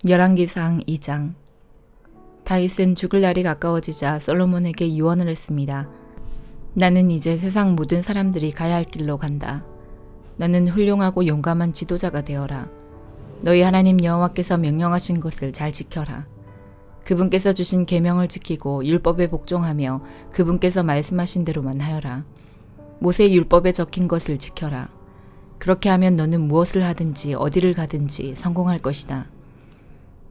열왕기상 2장. 다윗은 죽을 날이 가까워지자 솔로몬에게 유언을 했습니다. 나는 이제 세상 모든 사람들이 가야 할 길로 간다. 너는 훌륭하고 용감한 지도자가 되어라. 너희 하나님 여호와께서 명령하신 것을 잘 지켜라. 그분께서 주신 계명을 지키고 율법에 복종하며 그분께서 말씀하신 대로만 하여라. 모세의 율법에 적힌 것을 지켜라. 그렇게 하면 너는 무엇을 하든지 어디를 가든지 성공할 것이다.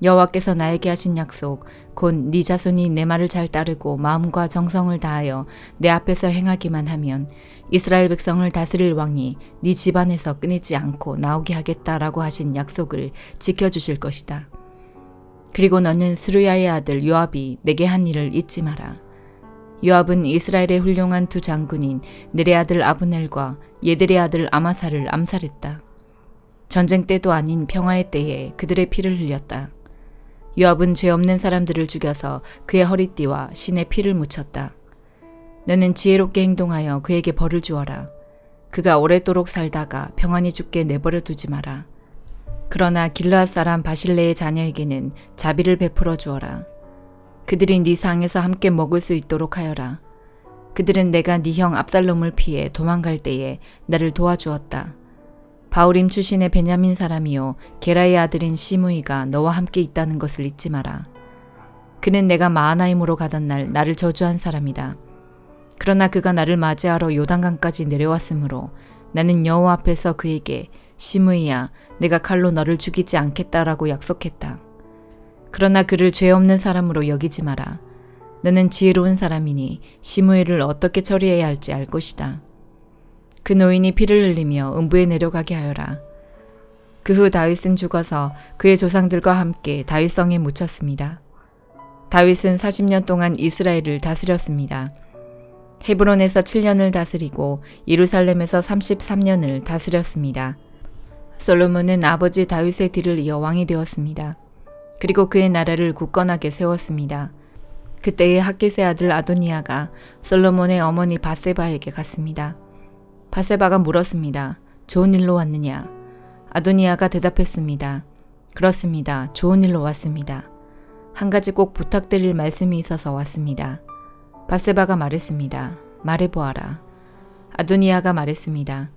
여호와께서 나에게 하신 약속, 곧 네 자손이 내 말을 잘 따르고 마음과 정성을 다하여 내 앞에서 행하기만 하면 이스라엘 백성을 다스릴 왕이 네 집안에서 끊이지 않고 나오게 하겠다라고 하신 약속을 지켜주실 것이다. 그리고 너는 스루야의 아들 요압이 내게 한 일을 잊지 마라. 요압은 이스라엘의 훌륭한 두 장군인 넬의 아들 아브넬과 예델의 아들 아마사를 암살했다. 전쟁 때도 아닌 평화의 때에 그들의 피를 흘렸다. 요압은 죄 없는 사람들을 죽여서 그의 허리띠와 신의 피를 묻혔다. 너는 지혜롭게 행동하여 그에게 벌을 주어라. 그가 오랫도록 살다가 평안히 죽게 내버려 두지 마라. 그러나 길르앗 사람 바실레의 자녀에게는 자비를 베풀어 주어라. 그들이 네 상에서 함께 먹을 수 있도록 하여라. 그들은 내가 네 형 압살롬을 피해 도망갈 때에 나를 도와주었다. 바울임 출신의 베냐민 사람이요 게라의 아들인 시므이가 너와 함께 있다는 것을 잊지 마라. 그는 내가 마하나임으로 가던 날 나를 저주한 사람이다. 그러나 그가 나를 맞이하러 요단강까지 내려왔으므로 나는 여호와 앞에서 그에게 시므이야, 내가 칼로 너를 죽이지 않겠다라고 약속했다. 그러나 그를 죄 없는 사람으로 여기지 마라. 너는 지혜로운 사람이니 시므이를 어떻게 처리해야 할지 알 것이다. 그 노인이 피를 흘리며 음부에 내려가게 하여라. 그 후 다윗은 죽어서 그의 조상들과 함께 다윗성에 묻혔습니다. 다윗은 40년 동안 이스라엘을 다스렸습니다. 헤브론에서 7년을 다스리고 예루살렘에서 33년을 다스렸습니다. 솔로몬은 아버지 다윗의 뒤를 이어 왕이 되었습니다. 그리고 그의 나라를 굳건하게 세웠습니다. 그때의 핫깃의 아들 아도니아가 솔로몬의 어머니 밧세바에게 갔습니다. 밧세바가 물었습니다. 좋은 일로 왔느냐? 아도니아가 대답했습니다. 그렇습니다. 좋은 일로 왔습니다. 한 가지 꼭 부탁드릴 말씀이 있어서 왔습니다. 밧세바가 말했습니다. 말해보아라. 아도니아가 말했습니다.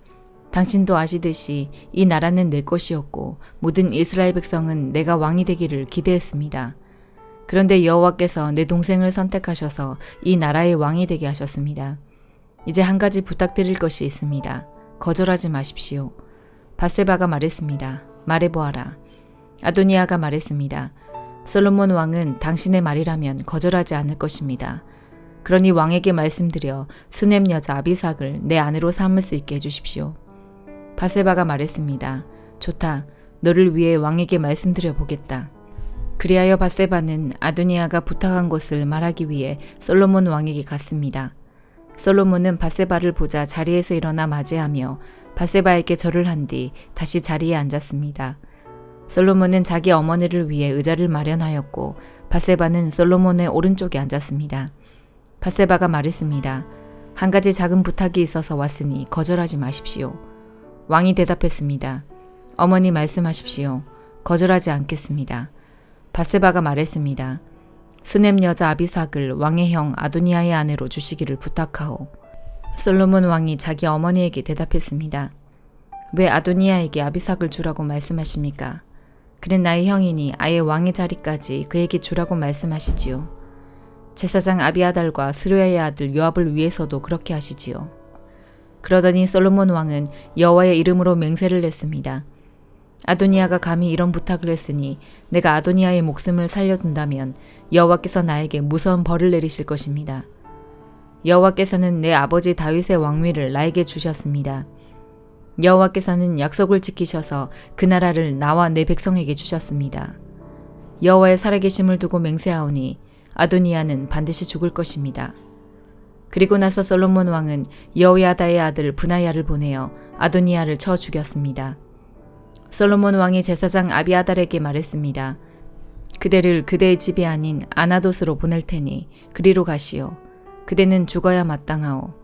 당신도 아시듯이 이 나라는 내 것이었고 모든 이스라엘 백성은 내가 왕이 되기를 기대했습니다. 그런데 여호와께서 내 동생을 선택하셔서 이 나라의 왕이 되게 하셨습니다. 이제 한 가지 부탁드릴 것이 있습니다. 거절하지 마십시오. 밧세바가 말했습니다. 말해보아라. 아도니아가 말했습니다. 솔로몬 왕은 당신의 말이라면 거절하지 않을 것입니다. 그러니 왕에게 말씀드려 수넴 여자 아비삭을 내 아내로 삼을 수 있게 해주십시오. 밧세바가 말했습니다. 좋다. 너를 위해 왕에게 말씀드려 보겠다. 그리하여 밧세바는 아도니아가 부탁한 것을 말하기 위해 솔로몬 왕에게 갔습니다. 솔로몬은 밧세바를 보자 자리에서 일어나 맞이하며 밧세바에게 절을 한 뒤 다시 자리에 앉았습니다. 솔로몬은 자기 어머니를 위해 의자를 마련하였고 밧세바는 솔로몬의 오른쪽에 앉았습니다. 밧세바가 말했습니다. 한 가지 작은 부탁이 있어서 왔으니 거절하지 마십시오. 왕이 대답했습니다. 어머니 말씀하십시오. 거절하지 않겠습니다. 밧세바가 말했습니다. 수넴 여자 아비삭을 왕의 형 아도니아의 아내로 주시기를 부탁하오. 솔로몬 왕이 자기 어머니에게 대답했습니다. 왜 아도니아에게 아비삭을 주라고 말씀하십니까? 그는 나의 형이니 아예 왕의 자리까지 그에게 주라고 말씀하시지요. 제사장 아비아달과 스루야의 아들 요압을 위해서도 그렇게 하시지요. 그러더니 솔로몬 왕은 여호와의 이름으로 맹세를 했습니다. 아도니아가 감히 이런 부탁을 했으니 내가 아도니아의 목숨을 살려둔다면 여호와께서 나에게 무서운 벌을 내리실 것입니다. 여호와께서는 내 아버지 다윗의 왕위를 나에게 주셨습니다. 여호와께서는 약속을 지키셔서 그 나라를 나와 내 백성에게 주셨습니다. 여호와의 살아계심을 두고 맹세하오니 아도니아는 반드시 죽을 것입니다. 그리고 나서 솔로몬 왕은 여호야다의 아들 브나야를 보내어 아도니아를 쳐 죽였습니다. 솔로몬 왕이 제사장 아비아달에게 말했습니다. 그대를 그대의 집이 아닌 아나돗으로 보낼 테니 그리로 가시오. 그대는 죽어야 마땅하오.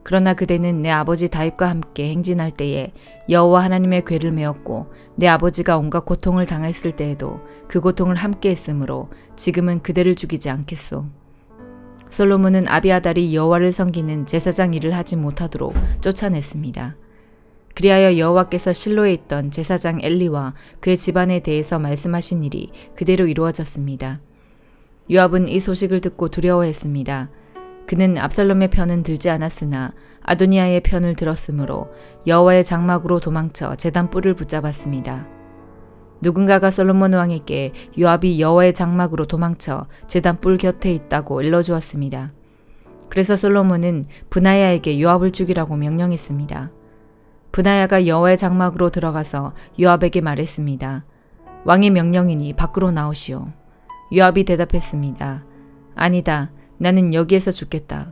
그러나 그대는 내 아버지 다윗과 함께 행진할 때에 여호와 하나님의 궤를 메었고 내 아버지가 온갖 고통을 당했을 때에도 그 고통을 함께 했으므로 지금은 그대를 죽이지 않겠소. 솔로몬은 아비아달이 여호와를 섬기는 제사장 일을 하지 못하도록 쫓아냈습니다. 그리하여 여호와께서 실로에 있던 제사장 엘리와 그의 집안에 대해서 말씀하신 일이 그대로 이루어졌습니다. 요압은 이 소식을 듣고 두려워했습니다. 그는 압살롬의 편은 들지 않았으나 아도니아의 편을 들었으므로 여호와의 장막으로 도망쳐 제단 뿔을 붙잡았습니다. 누군가가 솔로몬 왕에게 요압이 여호와의 장막으로 도망쳐 제단 뿔 곁에 있다고 일러주었습니다. 그래서 솔로몬은 브나야에게 요압을 죽이라고 명령했습니다. 브나야가 여호와의 장막으로 들어가서 요압에게 말했습니다. 왕의 명령이니 밖으로 나오시오. 요압이 대답했습니다. 아니다. 나는 여기에서 죽겠다.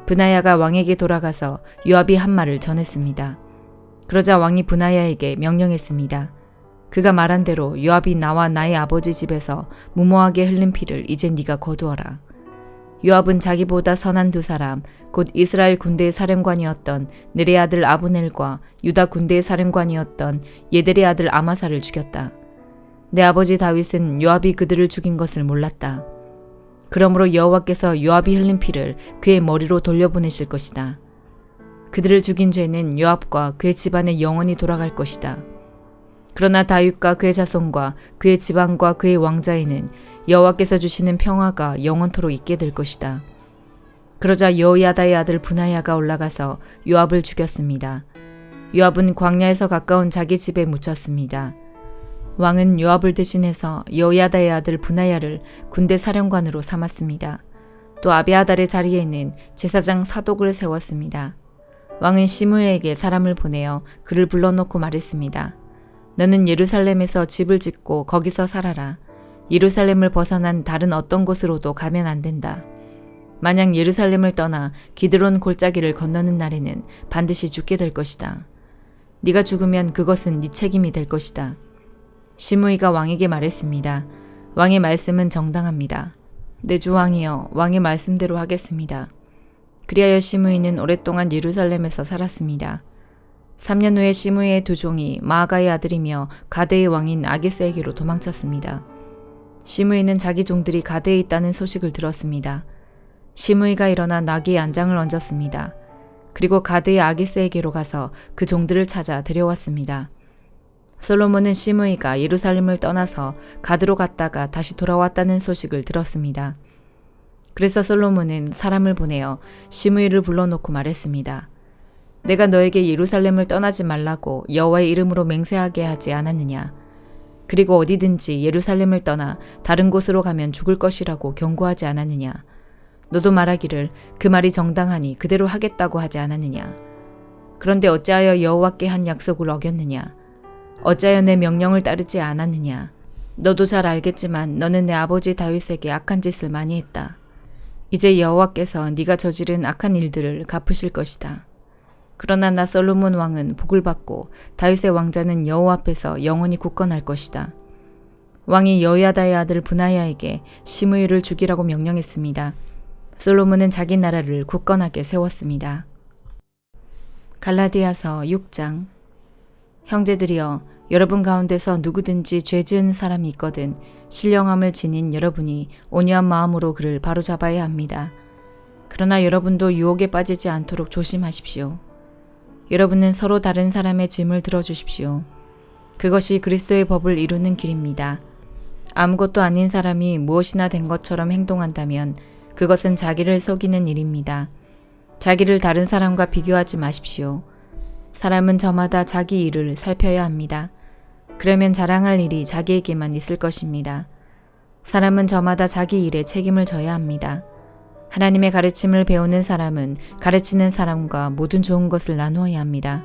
브나야가 왕에게 돌아가서 요압이 한 말을 전했습니다. 그러자 왕이 브나야에게 명령했습니다. 그가 말한 대로 요압이 나와 나의 아버지 집에서 무모하게 흘린 피를 이제 네가 거두어라. 요압은 자기보다 선한 두 사람, 곧 이스라엘 군대의 사령관이었던 느레의 아들 아브넬과 유다 군대의 사령관이었던 예델의 아들 아마사를 죽였다. 내 아버지 다윗은 요압이 그들을 죽인 것을 몰랐다. 그러므로 여호와께서 요압이 흘린 피를 그의 머리로 돌려보내실 것이다. 그들을 죽인 죄는 요압과 그의 집안에 영원히 돌아갈 것이다. 그러나 다윗과 그의 자손과 그의 집안과 그의 왕자에는 여호와께서 주시는 평화가 영원토록 있게 될 것이다. 그러자 여호야다의 아들 브나야가 올라가서 요압을 죽였습니다. 요압은 광야에서 가까운 자기 집에 묻혔습니다. 왕은 요압을 대신해서 여호야다의 아들 브나야를 군대 사령관으로 삼았습니다. 또 아비아달의 자리에는 제사장 사독을 세웠습니다. 왕은 시므에게 사람을 보내어 그를 불러놓고 말했습니다. 너는 예루살렘에서 집을 짓고 거기서 살아라. 예루살렘을 벗어난 다른 어떤 곳으로도 가면 안 된다. 만약 예루살렘을 떠나 기드론 골짜기를 건너는 날에는 반드시 죽게 될 것이다. 네가 죽으면 그것은 네 책임이 될 것이다. 시므이가 왕에게 말했습니다. 왕의 말씀은 정당합니다. 내 주 왕이여, 왕의 말씀대로 하겠습니다. 그리하여 시므이는 오랫동안 예루살렘에서 살았습니다. 3년 후에 시므이의 두 종이 마아가의 아들이며 가데의 왕인 아기스에게로 도망쳤습니다. 시므이는 자기 종들이 가데에 있다는 소식을 들었습니다. 시므이가 일어나 나귀의 안장을 얹었습니다. 그리고 가데의 아기스에게로 가서 그 종들을 찾아 데려왔습니다. 솔로몬은 시므이가 예루살렘을 떠나서 가드로 갔다가 다시 돌아왔다는 소식을 들었습니다. 그래서 솔로몬은 사람을 보내어 시므이를 불러놓고 말했습니다. 내가 너에게 예루살렘을 떠나지 말라고 여호와의 이름으로 맹세하게 하지 않았느냐? 그리고 어디든지 예루살렘을 떠나 다른 곳으로 가면 죽을 것이라고 경고하지 않았느냐? 너도 말하기를 그 말이 정당하니 그대로 하겠다고 하지 않았느냐? 그런데 어찌하여 여호와께 한 약속을 어겼느냐? 어찌하여 내 명령을 따르지 않았느냐? 너도 잘 알겠지만 너는 내 아버지 다윗에게 악한 짓을 많이 했다. 이제 여호와께서 네가 저지른 악한 일들을 갚으실 것이다. 그러나 나 솔로몬 왕은 복을 받고 다윗의 왕자는 여호와 앞에서 영원히 굳건할 것이다. 왕이 여호야다의 아들 브나야에게 시므이를 죽이라고 명령했습니다. 솔로몬은 자기 나라를 굳건하게 세웠습니다. 갈라디아서 6장. 형제들이여, 여러분 가운데서 누구든지 죄 지은 사람이 있거든 신령함을 지닌 여러분이 온유한 마음으로 그를 바로잡아야 합니다. 그러나 여러분도 유혹에 빠지지 않도록 조심하십시오. 여러분은 서로 다른 사람의 짐을 들어주십시오. 그것이 그리스도의 법을 이루는 길입니다. 아무것도 아닌 사람이 무엇이나 된 것처럼 행동한다면 그것은 자기를 속이는 일입니다. 자기를 다른 사람과 비교하지 마십시오. 사람은 저마다 자기 일을 살펴야 합니다. 그러면 자랑할 일이 자기에게만 있을 것입니다. 사람은 저마다 자기 일에 책임을 져야 합니다. 하나님의 가르침을 배우는 사람은 가르치는 사람과 모든 좋은 것을 나누어야 합니다.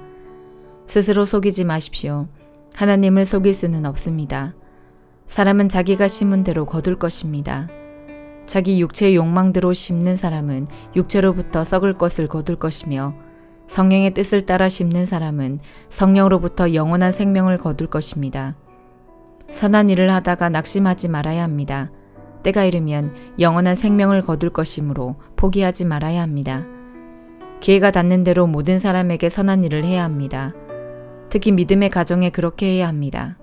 스스로 속이지 마십시오. 하나님을 속일 수는 없습니다. 사람은 자기가 심은 대로 거둘 것입니다. 자기 육체의 욕망대로 심는 사람은 육체로부터 썩을 것을 거둘 것이며 성령의 뜻을 따라 심는 사람은 성령으로부터 영원한 생명을 거둘 것입니다. 선한 일을 하다가 낙심하지 말아야 합니다. 때가 이르면 영원한 생명을 거둘 것이므로 포기하지 말아야 합니다. 기회가 닿는 대로 모든 사람에게 선한 일을 해야 합니다. 특히 믿음의 가정에 그렇게 해야 합니다.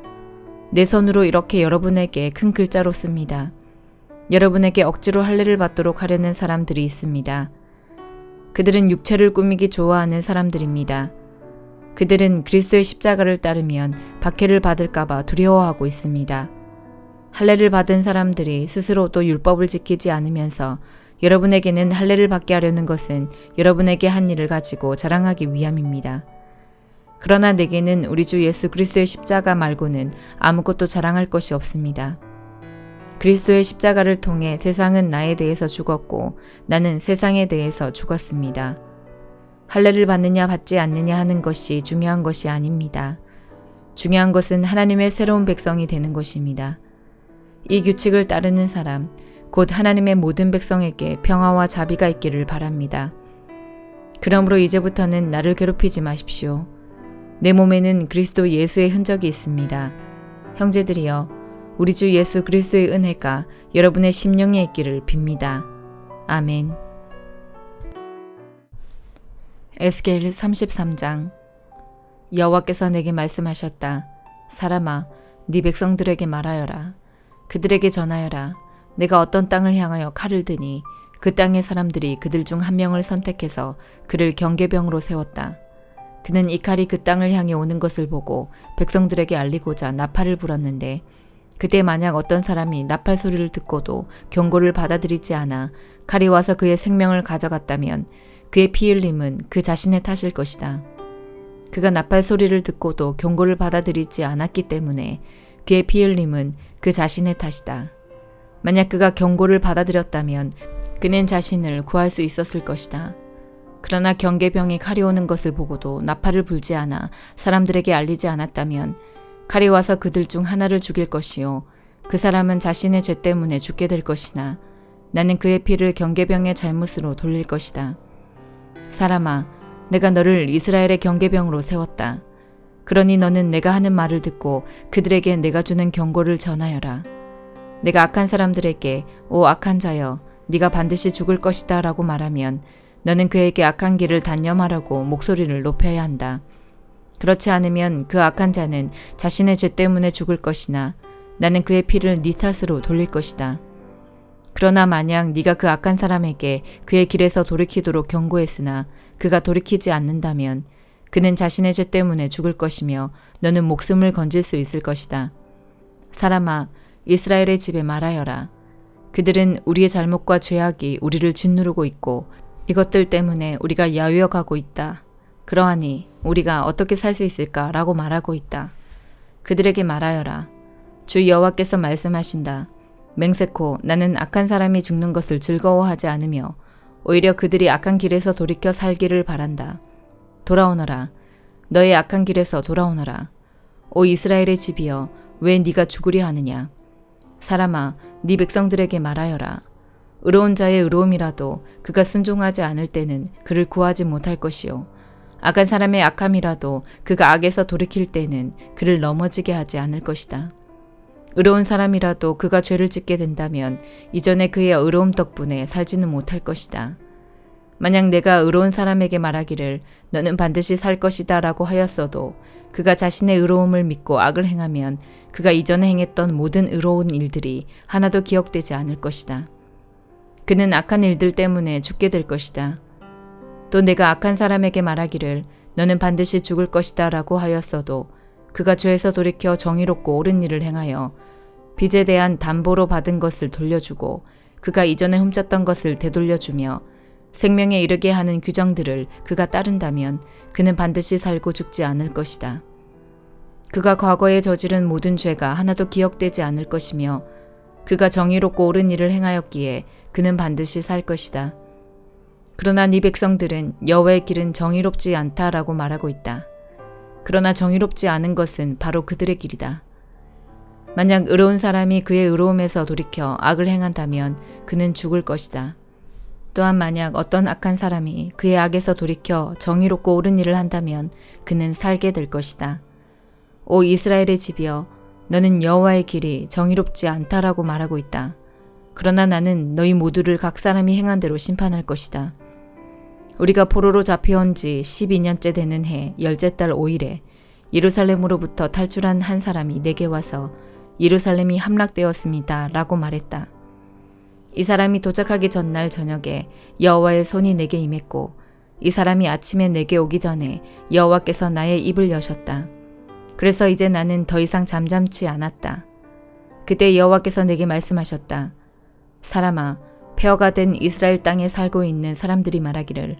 내 손으로 이렇게 여러분에게 큰 글자로 씁니다. 여러분에게 억지로 할례를 받도록 하려는 사람들이 있습니다. 그들은 육체를 꾸미기 좋아하는 사람들입니다. 그들은 그리스도의 십자가를 따르면 박해를 받을까봐 두려워하고 있습니다. 할례를 받은 사람들이 스스로 또 율법을 지키지 않으면서 여러분에게는 할례를 받게 하려는 것은 여러분에게 한 일을 가지고 자랑하기 위함입니다. 그러나 내게는 우리 주 예수 그리스도의 십자가 말고는 아무것도 자랑할 것이 없습니다. 그리스도의 십자가를 통해 세상은 나에 대해서 죽었고 나는 세상에 대해서 죽었습니다. 할례를 받느냐 받지 않느냐 하는 것이 중요한 것이 아닙니다. 중요한 것은 하나님의 새로운 백성이 되는 것입니다. 이 규칙을 따르는 사람, 곧 하나님의 모든 백성에게 평화와 자비가 있기를 바랍니다. 그러므로 이제부터는 나를 괴롭히지 마십시오. 내 몸에는 그리스도 예수의 흔적이 있습니다. 형제들이여, 우리 주 예수 그리스도의 은혜가 여러분의 심령에 있기를 빕니다. 아멘. 에스겔 33장. 여호와께서 내게 말씀하셨다. 사람아, 네 백성들에게 말하여라. 그들에게 전하여라. 내가 어떤 땅을 향하여 칼을 드니 그 땅의 사람들이 그들 중 한 명을 선택해서 그를 경계병으로 세웠다. 그는 이 칼이 그 땅을 향해 오는 것을 보고 백성들에게 알리고자 나팔을 불었는데 그때 만약 어떤 사람이 나팔 소리를 듣고도 경고를 받아들이지 않아 칼이 와서 그의 생명을 가져갔다면 그의 피 흘림은 그 자신의 탓일 것이다. 그가 나팔 소리를 듣고도 경고를 받아들이지 않았기 때문에 그의 피 흘림은 그 자신의 탓이다. 만약 그가 경고를 받아들였다면 그는 자신을 구할 수 있었을 것이다. 그러나 경계병이 칼이 오는 것을 보고도 나팔을 불지 않아 사람들에게 알리지 않았다면 칼이 와서 그들 중 하나를 죽일 것이요 그 사람은 자신의 죄 때문에 죽게 될 것이나 나는 그의 피를 경계병의 잘못으로 돌릴 것이다. 사람아, 내가 너를 이스라엘의 경계병으로 세웠다. 그러니 너는 내가 하는 말을 듣고 그들에게 내가 주는 경고를 전하여라. 내가 악한 사람들에게 오 악한 자여 네가 반드시 죽을 것이다 라고 말하면 너는 그에게 악한 길을 단념하라고 목소리를 높여야 한다. 그렇지 않으면 그 악한 자는 자신의 죄 때문에 죽을 것이나 나는 그의 피를 네 탓으로 돌릴 것이다. 그러나 만약 네가 그 악한 사람에게 그의 길에서 돌이키도록 경고했으나 그가 돌이키지 않는다면 그는 자신의 죄 때문에 죽을 것이며 너는 목숨을 건질 수 있을 것이다. 사람아, 이스라엘의 집에 말하여라. 그들은 우리의 잘못과 죄악이 우리를 짓누르고 있고 이것들 때문에 우리가 야위어가고 있다. 그러하니 우리가 어떻게 살 수 있을까? 라고 말하고 있다. 그들에게 말하여라. 주 여호와께서 말씀하신다. 맹세코 나는 악한 사람이 죽는 것을 즐거워하지 않으며 오히려 그들이 악한 길에서 돌이켜 살기를 바란다. 돌아오너라. 너의 악한 길에서 돌아오너라. 오 이스라엘의 집이여 왜 네가 죽으려 하느냐. 사람아 네 백성들에게 말하여라. 의로운 자의 의로움이라도 그가 순종하지 않을 때는 그를 구하지 못할 것이요 악한 사람의 악함이라도 그가 악에서 돌이킬 때는 그를 넘어지게 하지 않을 것이다. 의로운 사람이라도 그가 죄를 짓게 된다면 이전에 그의 의로움 덕분에 살지는 못할 것이다. 만약 내가 의로운 사람에게 말하기를 너는 반드시 살 것이다 라고 하였어도 그가 자신의 의로움을 믿고 악을 행하면 그가 이전에 행했던 모든 의로운 일들이 하나도 기억되지 않을 것이다. 그는 악한 일들 때문에 죽게 될 것이다. 또 내가 악한 사람에게 말하기를 너는 반드시 죽을 것이다 라고 하였어도 그가 죄에서 돌이켜 정의롭고 옳은 일을 행하여 빚에 대한 담보로 받은 것을 돌려주고 그가 이전에 훔쳤던 것을 되돌려주며 생명에 이르게 하는 규정들을 그가 따른다면 그는 반드시 살고 죽지 않을 것이다. 그가 과거에 저지른 모든 죄가 하나도 기억되지 않을 것이며 그가 정의롭고 옳은 일을 행하였기에 그는 반드시 살 것이다. 그러나 네 백성들은 여호와의 길은 정의롭지 않다라고 말하고 있다. 그러나 정의롭지 않은 것은 바로 그들의 길이다. 만약 의로운 사람이 그의 의로움에서 돌이켜 악을 행한다면 그는 죽을 것이다. 또한 만약 어떤 악한 사람이 그의 악에서 돌이켜 정의롭고 옳은 일을 한다면 그는 살게 될 것이다. 오 이스라엘의 집이여 너는 여호와의 길이 정의롭지 않다라고 말하고 있다. 그러나 나는 너희 모두를 각 사람이 행한 대로 심판할 것이다. 우리가 포로로 잡혀온 지 12년째 되는 해 열째 달 5일에 예루살렘으로부터 탈출한 한 사람이 내게 와서 예루살렘이 함락되었습니다 라고 말했다. 이 사람이 도착하기 전날 저녁에 여호와의 손이 내게 임했고 이 사람이 아침에 내게 오기 전에 여호와께서 나의 입을 여셨다. 그래서 이제 나는 더 이상 잠잠치 않았다. 그때 여호와께서 내게 말씀하셨다. 사람아, 폐허가 된 이스라엘 땅에 살고 있는 사람들이 말하기를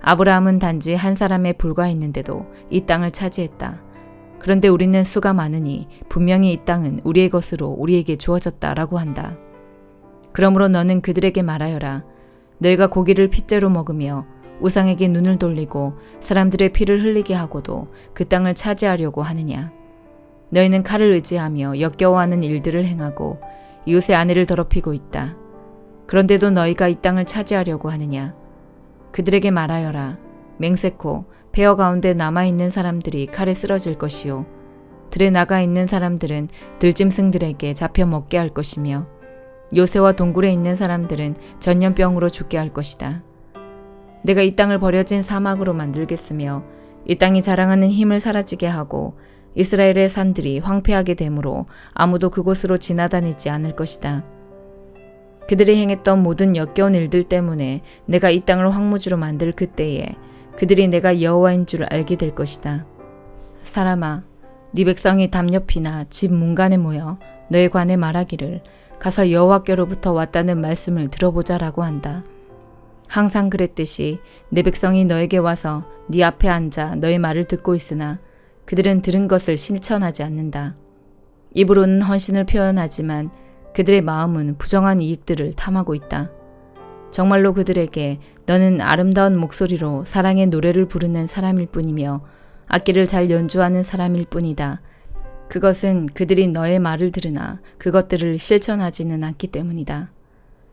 아브라함은 단지 한 사람에 불과했는데도 이 땅을 차지했다. 그런데 우리는 수가 많으니 분명히 이 땅은 우리의 것으로 우리에게 주어졌다라고 한다. 그러므로 너는 그들에게 말하여라. 너희가 고기를 핏째로 먹으며 우상에게 눈을 돌리고 사람들의 피를 흘리게 하고도 그 땅을 차지하려고 하느냐. 너희는 칼을 의지하며 역겨워하는 일들을 행하고 이웃의 아내를 더럽히고 있다. 그런데도 너희가 이 땅을 차지하려고 하느냐. 그들에게 말하여라. 맹세코 폐허 가운데 남아있는 사람들이 칼에 쓰러질 것이요 들에 나가 있는 사람들은 들짐승들에게 잡혀 먹게 할 것이며 요새와 동굴에 있는 사람들은 전염병으로 죽게 할 것이다. 내가 이 땅을 버려진 사막으로 만들겠으며 이 땅이 자랑하는 힘을 사라지게 하고 이스라엘의 산들이 황폐하게 되므로 아무도 그곳으로 지나다니지 않을 것이다. 그들이 행했던 모든 역겨운 일들 때문에 내가 이 땅을 황무지로 만들 그때에 그들이 내가 여호와인 줄 알게 될 것이다. 사람아, 네 백성이 담 옆이나 집 문간에 모여 너에 관해 말하기를 가서 여호와께로부터 왔다는 말씀을 들어보자라고 한다. 항상 그랬듯이 내 백성이 너에게 와서 네 앞에 앉아 너의 말을 듣고 있으나 그들은 들은 것을 실천하지 않는다. 입으로는 헌신을 표현하지만 그들의 마음은 부정한 이익들을 탐하고 있다. 정말로 그들에게 너는 아름다운 목소리로 사랑의 노래를 부르는 사람일 뿐이며 악기를 잘 연주하는 사람일 뿐이다. 그것은 그들이 너의 말을 들으나 그것들을 실천하지는 않기 때문이다.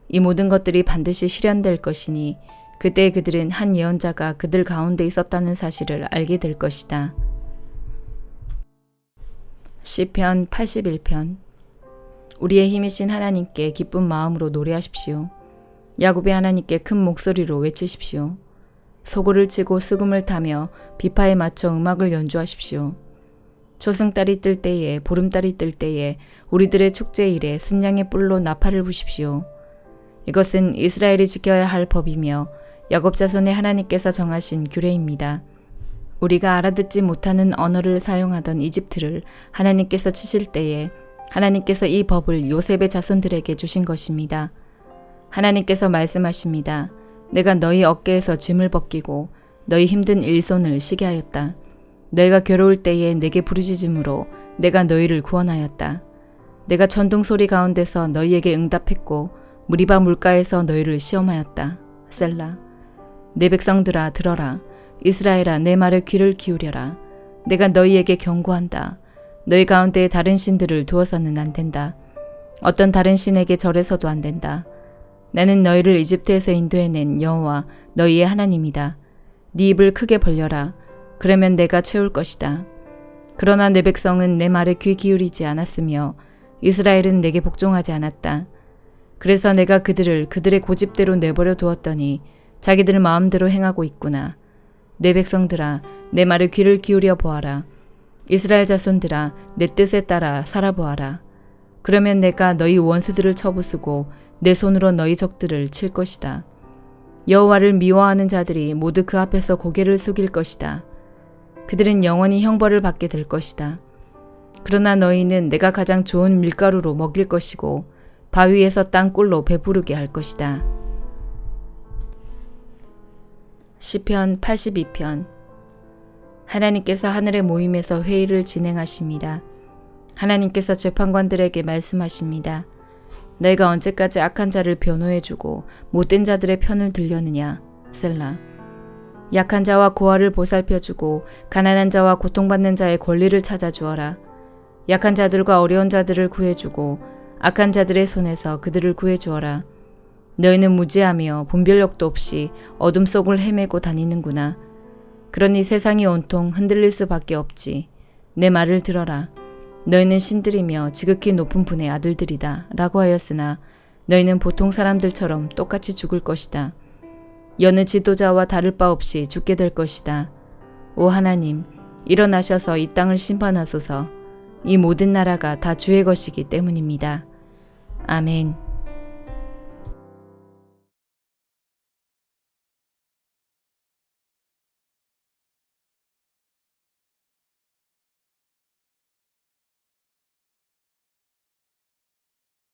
이 모든 것들이 반드시 실현될 것이니 그때 그들은 한 예언자가 그들 가운데 있었다는 사실을 알게 될 것이다. 시편 81편. 우리의 힘이신 하나님께 기쁜 마음으로 노래하십시오. 야곱의 하나님께 큰 목소리로 외치십시오. 소고를 치고 수금을 타며 비파에 맞춰 음악을 연주하십시오. 초승달이 뜰 때에 보름달이 뜰 때에 우리들의 축제일에 순양의 뿔로 나팔을 부십시오. 이것은 이스라엘이 지켜야 할 법이며 야곱 자손의 하나님께서 정하신 규례입니다. 우리가 알아듣지 못하는 언어를 사용하던 이집트를 하나님께서 치실 때에 하나님께서 이 법을 요셉의 자손들에게 주신 것입니다. 하나님께서 말씀하십니다. 내가 너희 어깨에서 짐을 벗기고 너희 힘든 일손을 쉬게 하였다. 너희가 괴로울 때에 내게 부르짖음으로 내가 너희를 구원하였다. 내가 천둥 소리 가운데서 너희에게 응답했고 무리바 물가에서 너희를 시험하였다. 셀라. 내 백성들아 들어라. 이스라엘아 내 말에 귀를 기울여라. 내가 너희에게 경고한다. 너희 가운데 다른 신들을 두어서는 안 된다. 어떤 다른 신에게 절해서도 안 된다. 나는 너희를 이집트에서 인도해낸 여호와 너희의 하나님이다. 네 입을 크게 벌려라. 그러면 내가 채울 것이다. 그러나 내 백성은 내 말에 귀 기울이지 않았으며 이스라엘은 내게 복종하지 않았다. 그래서 내가 그들을 그들의 고집대로 내버려 두었더니 자기들 마음대로 행하고 있구나. 내 백성들아 내 말에 귀를 기울여 보아라. 이스라엘 자손들아 내 뜻에 따라 살아보아라. 그러면 내가 너희 원수들을 쳐부수고 내 손으로 너희 적들을 칠 것이다. 여호와를 미워하는 자들이 모두 그 앞에서 고개를 숙일 것이다. 그들은 영원히 형벌을 받게 될 것이다. 그러나 너희는 내가 가장 좋은 밀가루로 먹일 것이고 바위에서 딴 꿀로 배부르게 할 것이다. 시편 82편. 하나님께서 하늘의 모임에서 회의를 진행하십니다. 하나님께서 재판관들에게 말씀하십니다. 너희가 언제까지 악한 자를 변호해주고 못된 자들의 편을 들려느냐. 셀라. 약한 자와 고아를 보살펴주고 가난한 자와 고통받는 자의 권리를 찾아주어라. 약한 자들과 어려운 자들을 구해주고 악한 자들의 손에서 그들을 구해주어라. 너희는 무지하며 분별력도 없이 어둠 속을 헤매고 다니는구나. 그러니 세상이 온통 흔들릴 수밖에 없지. 내 말을 들어라. 너희는 신들이며 지극히 높은 분의 아들들이다 라고 하였으나 너희는 보통 사람들처럼 똑같이 죽을 것이다. 여느 지도자와 다를 바 없이 죽게 될 것이다. 오 하나님, 일어나셔서 이 땅을 심판하소서. 이 모든 나라가 다 주의 것이기 때문입니다. 아멘.